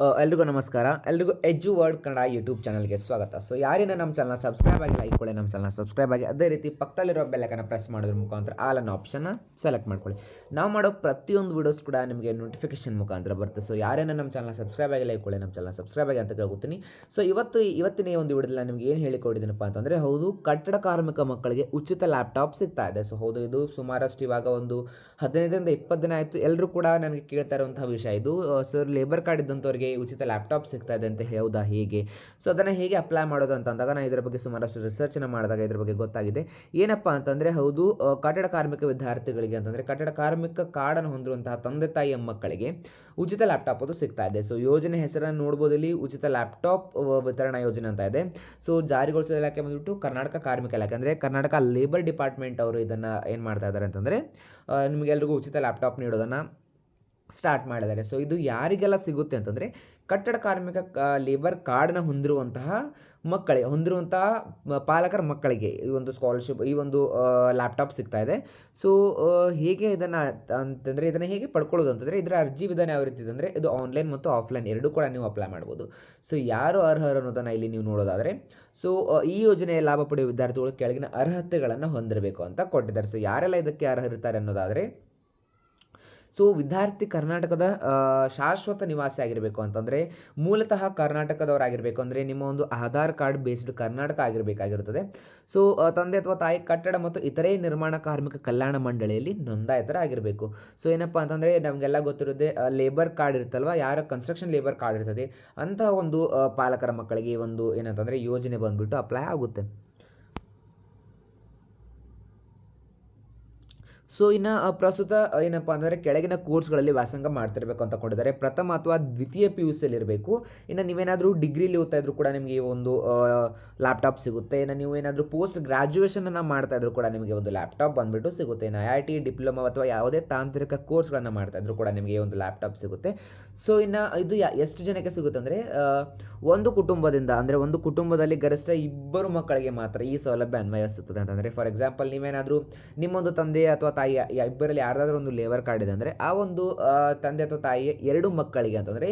ಎಲ್ರಿಗೂ ನಮಸ್ಕಾರ. ಎಲ್ರಿಗೂ ಎಜು ವರ್ಡ್ ಕನ್ನಡ ಯೂಟ್ಯೂಬ್ ಚಾನಲ್ಗೆ ಸ್ವಾಗತ. ಸೊ ಯಾರೇನ ನಮ್ಮ ಚಾನಲ್ ಸಬ್ಸ್ಕ್ರೈಬ್ ಆಗಿಲ್ಲ ಇಟ್ಕೊಳ್ಳಿ, ನಮ್ಮ ಚಾನಲ್ ಸಬ್ಸ್ಕ್ರೈಬ್ ಆಗಿ ಅದೇ ರೀತಿ ಪಕ್ಕದಲ್ಲಿರೋ ಬೆಲ್ಲೈಕನ್ನ ಪ್ರೆಸ್ ಮಾಡೋದ್ರ ಮುಖಾಂತರ ಆಲ್ ಅನ್ನೋ ಆಪ್ಷನ್ನ ಸೆಲೆಕ್ಟ್ ಮಾಡ್ಕೊಳ್ಳಿ. ನಾವು ಮಾಡೋ ಪ್ರತಿಯೊಂದು ವೀಡಿಯೋಸ್ ಕೂಡ ನಿಮಗೆ ನೋಟಿಫಿಕೇಶನ್ ಮುಖಾಂತರ ಬರುತ್ತೆ. ಸೊ ಯಾರೇನ ನಮ್ಮ ಚಾನಲ್ ಸಬ್ಸ್ಕ್ರೈಬ್ ಆಗಿಲ್ಲ ಇಟ್ಕೊಳ್ಳಿ, ನಮ್ಮ ಚಾನಲ್ ಸಬ್ಸ್ಕ್ರೈಬ್ ಆಗಿ ಅಂತ ಕೇಳ್ಕೊತೀನಿ. ಸೊ ಇವತ್ತಿನ ಈ ಒಂದು ವಿಡಿಯೋದಲ್ಲಿ ನಿಮಗೆ ಏನು ಹೇಳಿಕೊಡಿದ್ದೀನಪ್ಪ ಅಂತಂದರೆ, ಹೌದು, ಕಟ್ಟಡ ಕಾರ್ಮಿಕ ಮಕ್ಕಳಿಗೆ ಉಚಿತ ಲ್ಯಾಪ್ಟಾಪ್ ಸಿಗ್ತಾ ಇದೆ. ಸೊ ಹೌದು, ಇದು ಸುಮಾರಷ್ಟು ಇವಾಗ ಒಂದು 15ರಿಂದ 20 ದಿನ ಆಯಿತು. ಎಲ್ಲರೂ ಕೂಡ ನನಗೆ ಕೇಳ್ತಾ ಇರುವಂತಹ ವಿಷಯ ಇದು. ಸರ್, ಲೇಬರ್ ಕಾರ್ಡ್ ಇದ್ದಂಥವ್ರಿಗೆ ಉಚಿತ ಲ್ಯಾಪ್ಟಾಪ್ ಸಿಗ್ತಾ ಇದೆ ಅಂತ ಹೌದಾ, ಹೇಗೆ? ಸೊ ಅದನ್ನು ಹೇಗೆ ಅಪ್ಲೈ ಮಾಡೋದು ಅಂತ ಅಂದಾಗ ನಾನು ಇದರ ಬಗ್ಗೆ ಸುಮಾರಷ್ಟು ರಿಸರ್ಚನ್ನು ಮಾಡಿದಾಗ ಇದ್ರ ಬಗ್ಗೆ ಗೊತ್ತಾಗಿದೆ. ಏನಪ್ಪ ಅಂತಂದರೆ, ಹೌದು, ಕಟ್ಟಡ ಕಾರ್ಮಿಕ ವಿದ್ಯಾರ್ಥಿಗಳಿಗೆ ಅಂತಂದರೆ ಕಟ್ಟಡ ಕಾರ್ಮಿಕ ಕಾರ್ಡನ್ನು ಹೊಂದಿರುವಂತಹ ತಂದೆ ತಾಯಿಯ ಮಕ್ಕಳಿಗೆ ಉಚಿತ ಲ್ಯಾಪ್ಟಾಪ್ ಅದು ಸಿಗ್ತಾ ಇದೆ. ಸೊ ಯೋಜನೆ ಹೆಸರನ್ನು ನೋಡ್ಬೋದು, ಇಲ್ಲಿ ಉಚಿತ ಲ್ಯಾಪ್ಟಾಪ್ ವಿತರಣಾ ಯೋಜನೆ ಅಂತ ಇದೆ. ಸೊ ಜಾರಿಗೊಳಿಸಿದ ಇಲಾಖೆ ಬಂದುಬಿಟ್ಟು ಕರ್ನಾಟಕ ಕಾರ್ಮಿಕ ಇಲಾಖೆ, ಅಂದರೆ ಕರ್ನಾಟಕ ಲೇಬರ್ ಡಿಪಾರ್ಟ್ಮೆಂಟ್ ಅವರು ಇದನ್ನು ಏನು ಮಾಡ್ತಾ ಇದ್ದಾರೆ ಅಂತಂದರೆ ನಿಮಗೆಲ್ರಿಗೂ ಉಚಿತ ಲ್ಯಾಪ್ಟಾಪ್ ನೀಡೋದನ್ನು ಸ್ಟಾರ್ಟ್ ಮಾಡಿದ್ದಾರೆ. ಸೊ ಇದು ಯಾರಿಗೆಲ್ಲ ಸಿಗುತ್ತೆ ಅಂತಂದರೆ, ಕಟ್ಟಡ ಕಾರ್ಮಿಕ ಲೇಬರ್ ಕಾರ್ಡ್ನ ಹೊಂದಿರುವಂತಹ ಪಾಲಕರ ಮಕ್ಕಳಿಗೆ ಈ ಒಂದು ಸ್ಕಾಲರ್ಶಿಪ್, ಈ ಒಂದು ಲ್ಯಾಪ್ಟಾಪ್ ಸಿಗ್ತಾ ಇದೆ. ಸೊ ಹೇಗೆ ಇದನ್ನು ಅಂತಂದರೆ, ಇದನ್ನು ಹೇಗೆ ಪಡ್ಕೊಳ್ಳೋದು ಅಂತಂದರೆ, ಇದರ ಅರ್ಜಿ ವಿಧಾನ ಯಾವ ರೀತಿ ಇದೆ ಅಂದರೆ, ಇದು ಆನ್ಲೈನ್ ಮತ್ತು ಆಫ್ಲೈನ್ ಎರಡೂ ಕೂಡ ನೀವು ಅಪ್ಲೈ ಮಾಡ್ಬೋದು. ಸೊ ಯಾರು ಅರ್ಹರು ಅನ್ನೋದನ್ನು ಇಲ್ಲಿ ನೀವು ನೋಡೋದಾದರೆ, ಸೊ ಈ ಯೋಜನೆಯ ಲಾಭ ಪಡೆಯುವ ವಿದ್ಯಾರ್ಥಿಗಳು ಕೆಳಗಿನ ಅರ್ಹತೆಗಳನ್ನು ಹೊಂದಿರಬೇಕು ಅಂತ ಕೊಟ್ಟಿದ್ದಾರೆ. ಸೊ ಯಾರೆಲ್ಲ ಇದಕ್ಕೆ ಅರ್ಹರಿರ್ತಾರೆ ಅನ್ನೋದಾದರೆ, ಸೊ ವಿದ್ಯಾರ್ಥಿ ಕರ್ನಾಟಕದ ಶಾಶ್ವತ ನಿವಾಸಿ ಆಗಿರಬೇಕು ಅಂತಂದರೆ, ಮೂಲತಃ ಕರ್ನಾಟಕದವರಾಗಿರಬೇಕು, ಅಂದರೆ ನಿಮ್ಮ ಒಂದು ಆಧಾರ್ ಕಾರ್ಡ್ ಬೇಸ್ಡ್ ಕರ್ನಾಟಕ ಆಗಿರಬೇಕಾಗಿರುತ್ತದೆ. ಸೊ ತಂದೆ ಅಥವಾ ತಾಯಿ ಕಟ್ಟಡ ಮತ್ತು ಇತರೆ ನಿರ್ಮಾಣ ಕಾರ್ಮಿಕ ಕಲ್ಯಾಣ ಮಂಡಳಿಯಲ್ಲಿ ನೋಂದಾಯಿತರಾಗಿರಬೇಕು. ಸೊ ಏನಪ್ಪ ಅಂತಂದರೆ, ನಮಗೆಲ್ಲ ಗೊತ್ತಿರುತ್ತೆ, ಲೇಬರ್ ಕಾರ್ಡ್ ಇರುತ್ತಲ್ವ, ಯಾರ ಕನ್ಸ್ಟ್ರಕ್ಷನ್ ಲೇಬರ್ ಕಾರ್ಡ್ ಇರ್ತದೆ ಅಂತಹ ಒಂದು ಪಾಲಕರ ಮಕ್ಕಳಿಗೆ ಒಂದು ಏನಂತಂದರೆ ಯೋಜನೆ ಬಂದುಬಿಟ್ಟು ಅಪ್ಲೈ ಆಗುತ್ತೆ. ಸೊ ಇನ್ನು ಪ್ರಸ್ತುತ ಏನಪ್ಪ ಅಂದರೆ, ಕೆಳಗಿನ ಕೋರ್ಸ್ಗಳಲ್ಲಿ ವ್ಯಾಸಂಗ ಮಾಡ್ತಿರ್ಬೇಕು ಅಂತ ಕೊಟ್ಟಿದ್ದಾರೆ. ಪ್ರಥಮ ಅಥವಾ ದ್ವಿತೀಯ PUCಯಲ್ಲಿ ಇರಬೇಕು. ಇನ್ನು ನೀವೇನಾದರೂ ಡಿಗ್ರಿಲಿ ಓದ್ತಾ ಇದ್ರು ಕೂಡ ನಿಮಗೆ ಒಂದು ಲ್ಯಾಪ್ಟಾಪ್ ಸಿಗುತ್ತೆ. ಇನ್ನು ನೀವು ಏನಾದರೂ ಪೋಸ್ಟ್ ಗ್ರ್ಯಾಜುಯೇಷನನ್ನು ಮಾಡ್ತಾ ಇದ್ರು ಕೂಡ ನಿಮಗೆ ಒಂದು ಲ್ಯಾಪ್ಟಾಪ್ ಬಂದುಬಿಟ್ಟು ಸಿಗುತ್ತೆ. ಇನ್ನು IIT ಡಿಪ್ಲೊಮಾ ಅಥವಾ ಯಾವುದೇ ತಾಂತ್ರಿಕ ಕೋರ್ಸ್ಗಳನ್ನು ಮಾಡ್ತಾ ಇದ್ರು ಕೂಡ ನಿಮಗೆ ಒಂದು ಲ್ಯಾಪ್ಟಾಪ್ ಸಿಗುತ್ತೆ. ಸೊ ಇನ್ನು ಇದು ಎಷ್ಟು ಜನಕ್ಕೆ ಸಿಗುತ್ತೆ ಅಂದರೆ, ಒಂದು ಕುಟುಂಬದಿಂದ, ಅಂದರೆ ಒಂದು ಕುಟುಂಬದಲ್ಲಿ ಗರಿಷ್ಠ 2 ಮಕ್ಕಳಿಗೆ ಮಾತ್ರ ಈ ಸೌಲಭ್ಯ ಅನ್ವಯಿಸುತ್ತದೆ ಅಂತಂದರೆ, ಫಾರ್ ಎಕ್ಸಾಂಪಲ್ ನೀವೇನಾದರೂ ನಿಮ್ಮೊಂದು ತಂದೆ ಅಥವಾ ತಾಯಿ ಇಬ್ಬರಲ್ಲಿ ಯಾರ್ದಾದ್ರೂ ಒಂದು ಲೇಬರ್ ಕಾರ್ಡ್ ಇದೆ ಅಂದರೆ, ಆ ಒಂದು ತಂದೆ ಅಥವಾ ತಾಯಿಯ 2 ಮಕ್ಕಳಿಗೆ ಅಂತಂದರೆ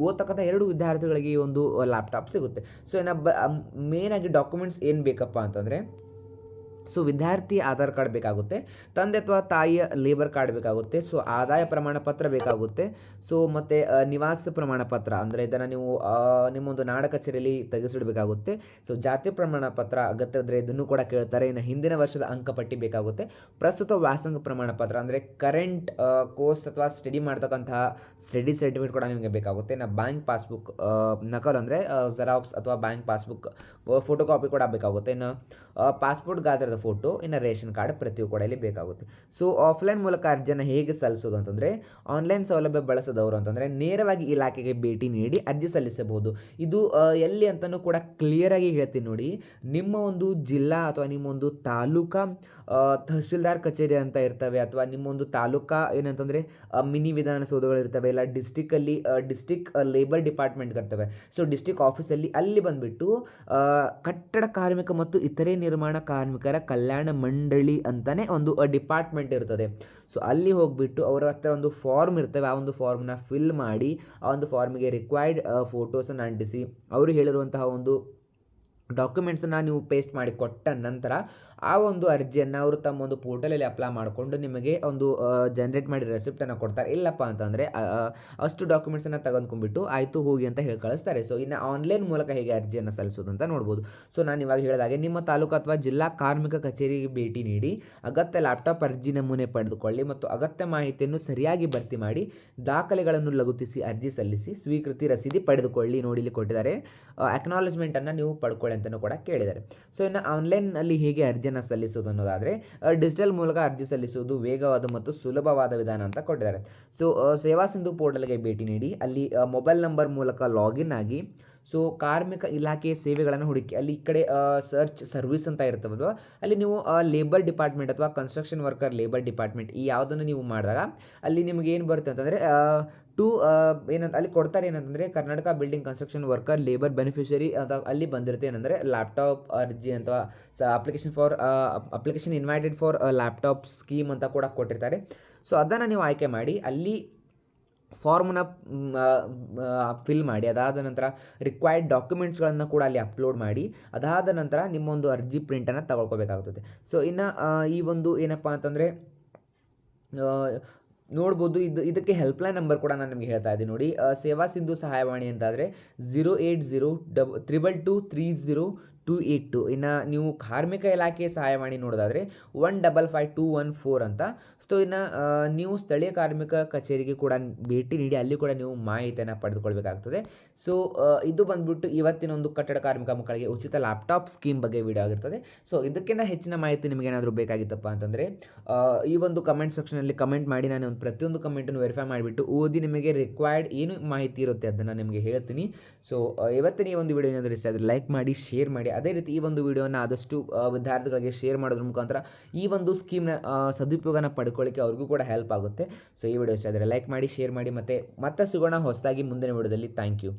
ಓದ್ತಕ್ಕಂಥ 2 ವಿದ್ಯಾರ್ಥಿಗಳಿಗೆ ಈ ಒಂದು ಲ್ಯಾಪ್ಟಾಪ್ ಸಿಗುತ್ತೆ. ಸೊ ಇನ್ನು ಮೇನಾಗಿ ಡಾಕ್ಯುಮೆಂಟ್ಸ್ ಏನು ಬೇಕಪ್ಪ ಅಂತಂದರೆ, ಸೊ ವಿದ್ಯಾರ್ಥಿ ಆಧಾರ್ ಕಾರ್ಡ್ ಬೇಕಾಗುತ್ತೆ, ತಂದೆ ಅಥವಾ ತಾಯಿಯ ಲೇಬರ್ ಕಾರ್ಡ್ ಬೇಕಾಗುತ್ತೆ, ಸೊ ಆದಾಯ ಪ್ರಮಾಣ ಪತ್ರ ಬೇಕಾಗುತ್ತೆ, ಸೊ ಮತ್ತು ನಿವಾಸ ಪ್ರಮಾಣ ಪತ್ರ, ಅಂದರೆ ಇದನ್ನು ನೀವು ನಿಮ್ಮೊಂದು ನಾಡ ಕಚೇರಿಯಲ್ಲಿ ತೆಗೆಸಿಡಬೇಕಾಗುತ್ತೆ. ಸೊ ಜಾತಿ ಪ್ರಮಾಣ ಪತ್ರ ಅಗತ್ಯ ಇದ್ದರೆ ಇದನ್ನು ಕೂಡ ಕೇಳ್ತಾರೆ. ಇನ್ನು ಹಿಂದಿನ ವರ್ಷದ ಅಂಕಪಟ್ಟಿ ಬೇಕಾಗುತ್ತೆ. ಪ್ರಸ್ತುತ ವ್ಯಾಸಂಗ ಪ್ರಮಾಣ ಪತ್ರ, ಅಂದರೆ ಕರೆಂಟ್ ಕೋರ್ಸ್ ಅಥವಾ ಸ್ಟಡಿ ಮಾಡ್ತಕ್ಕಂತಹ ಸ್ಟಡಿ ಸರ್ಟಿಫಿಕೇಟ್ ಕೂಡ ನಿಮಗೆ ಬೇಕಾಗುತ್ತೆ. ಇನ್ನು ಬ್ಯಾಂಕ್ ಪಾಸ್ಬುಕ್ ನಕಲು, ಅಂದರೆ ಜೆರಾಕ್ಸ್ ಅಥವಾ ಬ್ಯಾಂಕ್ ಪಾಸ್ಬುಕ್ ಫೋಟೋ ಕಾಪಿ ಕೂಡ ಬೇಕಾಗುತ್ತೆ. ಇನ್ನು ಪಾಸ್ಪೋರ್ಟ್ ಗಾತ್ರದ ಫೋಟೋ, ಇನ್ನು ರೇಷನ್ ಕಾರ್ಡ್ ಪ್ರತಿಯೊಂದು ಕೂಡ ಇಲ್ಲಿ ಬೇಕಾಗುತ್ತೆ. ಸೊ ಆಫ್ಲೈನ್ ಮೂಲಕ ಅರ್ಜಿಯನ್ನು ಹೇಗೆ ಸಲ್ಲಿಸೋದು ಅಂತಂದರೆ, ಆನ್ಲೈನ್ ಸೌಲಭ್ಯ ಬಳಸೋದವರು ಅಂತಂದರೆ ನೇರವಾಗಿ ಇಲಾಖೆಗೆ ಭೇಟಿ ನೀಡಿ ಅರ್ಜಿ ಸಲ್ಲಿಸಬಹುದು. ಇದು ಎಲ್ಲಿ ಅಂತಲೂ ಕೂಡ ಕ್ಲಿಯರಾಗಿ ಹೇಳ್ತೀನಿ ನೋಡಿ. ನಿಮ್ಮ ಒಂದು ಜಿಲ್ಲಾ ಅಥವಾ ನಿಮ್ಮ ಒಂದು ತಾಲೂಕಾ ತಹಶೀಲ್ದಾರ್ ಕಚೇರಿ ಅಂತ ಇರ್ತವೆ, ಅಥವಾ ನಿಮ್ಮೊಂದು ತಾಲೂಕಾ ಏನಂತಂದರೆ ಮಿನಿ ವಿಧಾನಸೌಧಗಳು ಇರ್ತವೆ, ಇಲ್ಲ ಡಿಸ್ಟಿಕ್ ಲೇಬರ್ ಡಿಪಾರ್ಟ್ಮೆಂಟ್ ಇರ್ತವೆ. ಸೊ ಡಿಸ್ಟಿಕ್ ಆಫೀಸಲ್ಲಿ ಅಲ್ಲಿ ಬಂದುಬಿಟ್ಟು ಕಟ್ಟಡ ಕಾರ್ಮಿಕ ಮತ್ತು ಇತರೆ ನಿರ್ಮಾಣ ಕಾರ್ಮಿಕರ ಕಲ್ಯಾಣ ಮಂಡಳಿ ಅಂತಲೇ ಒಂದು ಡಿಪಾರ್ಟ್ಮೆಂಟ್ ಇರ್ತದೆ. ಸೊ ಅಲ್ಲಿ ಹೋಗಿಬಿಟ್ಟು ಅವರ ಹತ್ರ ಒಂದು ಫಾರ್ಮ್ ಇರ್ತವೆ, ಆ ಒಂದು ಫಾರ್ಮ್ನ ಫಿಲ್ ಮಾಡಿ ಆ ಒಂದು ಫಾರ್ಮಿಗೆ ರಿಕ್ವೈರ್ಡ್ ಫೋಟೋಸನ್ನು ಅಂಟಿಸಿ ಅವರು ಹೇಳಿರುವಂತಹ ಒಂದು ಡಾಕ್ಯುಮೆಂಟ್ಸನ್ನು ನೀವು ಪೇಸ್ಟ್ ಮಾಡಿ ಕೊಟ್ಟ ನಂತರ ಆ ಒಂದು ಅರ್ಜಿಯನ್ನು ಅವರು ತಮ್ಮ ಒಂದು ಪೋರ್ಟಲಲ್ಲಿ ಅಪ್ಲೈ ಮಾಡಿಕೊಂಡು ನಿಮಗೆ ಒಂದು ಜನ್ರೇಟ್ ಮಾಡಿ ರೆಸಿಪ್ಟನ್ನು ಕೊಡ್ತಾರೆ. ಇಲ್ಲಪ್ಪ ಅಂತಂದರೆ ಅಷ್ಟು ಡಾಕ್ಯುಮೆಂಟ್ಸನ್ನು ತೆಗೆದುಕೊಂಡ್ಬಿಟ್ಟು ಆಯಿತು ಹೋಗಿ ಅಂತ ಹೇಳಿ ಕಳಿಸ್ತಾರೆ. ಸೊ ಇನ್ನು ಆನ್ಲೈನ್ ಮೂಲಕ ಹೇಗೆ ಅರ್ಜಿಯನ್ನು ಸಲ್ಲಿಸೋದು ಅಂತ ನೋಡ್ಬೋದು. ಸೊ ನಾನು ಇವಾಗ ಹೇಳಿದಾಗೆ ನಿಮ್ಮ ತಾಲೂಕು ಅಥವಾ ಜಿಲ್ಲಾ ಕಾರ್ಮಿಕ ಕಚೇರಿಗೆ ಭೇಟಿ ನೀಡಿ ಅಗತ್ಯ ಲ್ಯಾಪ್ಟಾಪ್ ಅರ್ಜಿ ನಮೂನೆ ಪಡೆದುಕೊಳ್ಳಿ ಮತ್ತು ಅಗತ್ಯ ಮಾಹಿತಿಯನ್ನು ಸರಿಯಾಗಿ ಭರ್ತಿ ಮಾಡಿ ದಾಖಲೆಗಳನ್ನು ಲಗತ್ತಿಸಿ ಅರ್ಜಿ ಸಲ್ಲಿಸಿ ಸ್ವೀಕೃತಿ ರಸೀದಿ ಪಡೆದುಕೊಳ್ಳಿ. ನೋಡಿ ಇಲ್ಲಿ ಕೊಟ್ಟಿದ್ದಾರೆ, ಅಕ್ನಾಲೇಜ್ಮೆಂಟನ್ನು ನೀವು ಪಡ್ಕೊಳ್ಳಿ ಅಂತಲೂ ಕೂಡ ಕೇಳಿದ್ದಾರೆ. ಸೊ ಇನ್ನು ಆನ್ಲೈನ್ನಲ್ಲಿ ಹೇಗೆ ಅರ್ಜಿಯನ್ನು ಸಲ್ಲಿಸೋದು ಅನ್ನೋದಾದರೆ, ಡಿಜಿಟಲ್ ಮೂಲಕ ಅರ್ಜಿ ಸಲ್ಲಿಸುವುದು ವೇಗವಾದ ಮತ್ತು ಸುಲಭವಾದ ವಿಧಾನ ಅಂತ ಕೊಟ್ಟಿದ್ದಾರೆ. ಸೊ ಸೇವಾ ಸಿಂಧು ಪೋರ್ಟಲ್ಗೆ ಭೇಟಿ ನೀಡಿ ಅಲ್ಲಿ ಮೊಬೈಲ್ ನಂಬರ್ ಮೂಲಕ ಲಾಗಿನ್ ಆಗಿ, ಸೊ ಕಾರ್ಮಿಕ ಇಲಾಖೆ ಸೇವೆಗಳನ್ನು ಹುಡುಕಿ ಅಲ್ಲಿ ಈ ಕಡೆ ಸರ್ಚ್ ಸರ್ವಿಸ್ ಅಂತ ಇರ್ತವಲ್ವ, ಅಲ್ಲಿ ನೀವು ಲೇಬರ್ ಡಿಪಾರ್ಟ್ಮೆಂಟ್ ಅಥವಾ ಕನ್ಸ್ಟ್ರಕ್ಷನ್ ವರ್ಕರ್ ಲೇಬರ್ ಡಿಪಾರ್ಟ್ಮೆಂಟ್ ಈ ಯಾವುದನ್ನು ನೀವು ಮಾಡಿದಾಗ ಅಲ್ಲಿ ನಿಮಗೆ ಏನು ಬರುತ್ತೆ ಅಂತಂದರೆ ಏನಂತ ಅಲ್ಲಿ ಕೊಡ್ತಾರೆ, ಏನಂತಂದರೆ Karnataka building construction worker labour beneficiary ಅಂತ ಅಲ್ಲಿ ಬಂದಿರುತ್ತೆ. ಏನಂದರೆ ಲ್ಯಾಪ್ಟಾಪ್ ಅರ್ಜಿ ಅಥವಾ application invited for laptop scheme ಅಂತ ಕೂಡ ಕೊಟ್ಟಿರ್ತಾರೆ. ಸೊ ಅದನ್ನು ನೀವು ಆಯ್ಕೆ ಮಾಡಿ ಅಲ್ಲಿ ಫಾರ್ಮನ್ನ ಫಿಲ್ ಮಾಡಿ, ಅದಾದ ನಂತರ ರಿಕ್ವೈರ್ಡ್ ಡಾಕ್ಯುಮೆಂಟ್ಸ್ಗಳನ್ನು ಕೂಡ ಅಲ್ಲಿ ಅಪ್ಲೋಡ್ ಮಾಡಿ, ಅದಾದ ನಂತರ ನಿಮ್ಮ ಒಂದು ಅರ್ಜಿ ಪ್ರಿಂಟನ್ನು ತಗೊಳ್ಕೋಬೇಕಾಗ್ತದೆ. ಸೊ ಇನ್ನು ಈ ಒಂದು ಏನಪ್ಪ ಅಂತಂದರೆ ನೋಡ್ಬೋದು, ಇದಕ್ಕೆ ಹೆಲ್ಪ್ಲೈನ್ ನಂಬರ್ ಕೂಡ ನಾನು ನಿಮಗೆ ಹೇಳ್ತಾ ಇದ್ದೀನಿ ನೋಡಿ. ಸೇವಾ ಸಿಂಧು ಸಹಾಯವಾಣಿ ಅಂತಾದರೆ 08022230282. ಇನ್ನು ನೀವು ಕಾರ್ಮಿಕ ಇಲಾಖೆ ಸಹಾಯವಾಣಿ ನೋಡೋದಾದರೆ 155214 ಅಂತ. ಸೊ ಇನ್ನು ನೀವು ಸ್ಥಳೀಯ ಕಾರ್ಮಿಕ ಕಚೇರಿಗೆ ಕೂಡ ಭೇಟಿ ನೀಡಿ ಅಲ್ಲಿ ಕೂಡ ನೀವು ಮಾಹಿತಿಯನ್ನು ಪಡೆದುಕೊಳ್ಬೇಕಾಗ್ತದೆ. ಸೊ ಇದು ಬಂದುಬಿಟ್ಟು ಇವತ್ತಿನ ಒಂದು ಕಟ್ಟಡ ಕಾರ್ಮಿಕ ಮಕ್ಕಳಿಗೆ ಉಚಿತ ಲ್ಯಾಪ್ಟಾಪ್ ಸ್ಕೀಮ್ ಬಗ್ಗೆ ವಿಡಿಯೋ ಆಗಿರ್ತದೆ. ಸೊ ಇದಕ್ಕಿಂತ ಹೆಚ್ಚಿನ ಮಾಹಿತಿ ನಿಮಗೇನಾದರೂ ಬೇಕಾಗಿತ್ತಪ್ಪ ಅಂತಂದರೆ ಈ ಒಂದು ಕಮೆಂಟ್ ಸೆಕ್ಷನಲ್ಲಿ ಕಮೆಂಟ್ ಮಾಡಿ. ನಾನು ಒಂದು ಪ್ರತಿಯೊಂದು ಕಮೆಂಟನ್ನು ವೆರಿಫೈ ಮಾಡಿಬಿಟ್ಟು ಓದಿ ನಿಮಗೆ ರಿಕ್ವೈರ್ಡ್ ಏನು ಮಾಹಿತಿ ಇರುತ್ತೆ ಅದನ್ನು ನಿಮಗೆ ಹೇಳ್ತೀನಿ. ಸೊ ಇವತ್ತಿನ ಈ ಒಂದು ವಿಡಿಯೋ ಏನಾದರೂ ಇಷ್ಟ ಆದರೆ ಲೈಕ್ ಮಾಡಿ, ಶೇರ್ ಮಾಡಿ. ಅದೇ ರೀತಿ ಈ ಒಂದು ವಿಡಿಯೋನ ಆದಷ್ಟು ವಿದ್ಯಾರ್ಥಿಗಳಿಗೆ ಶೇರ್ ಮಾಡೋದ್ರ ಮುಖಾಂತರ ಈ ಒಂದು ಸ್ಕೀಮ್ನ ಸದುಪಯೋಗನ ಪಡ್ಕೊಳ್ಳಿಕ್ಕೆ ಅವ್ರಿಗೂ ಕೂಡ ಹೆಲ್ಪ್ ಆಗುತ್ತೆ. ಸೊ ಈ ವಿಡಿಯೋ ಇಷ್ಟ ಆದರೆ ಲೈಕ್ ಮಾಡಿ, ಶೇರ್ ಮಾಡಿ. ಮತ್ತೆ ಸಿಗೋಣ ಹೊಸದಾಗಿ ಮುಂದಿನ ವಿಡಿಯೋದಲ್ಲಿ. Thank you.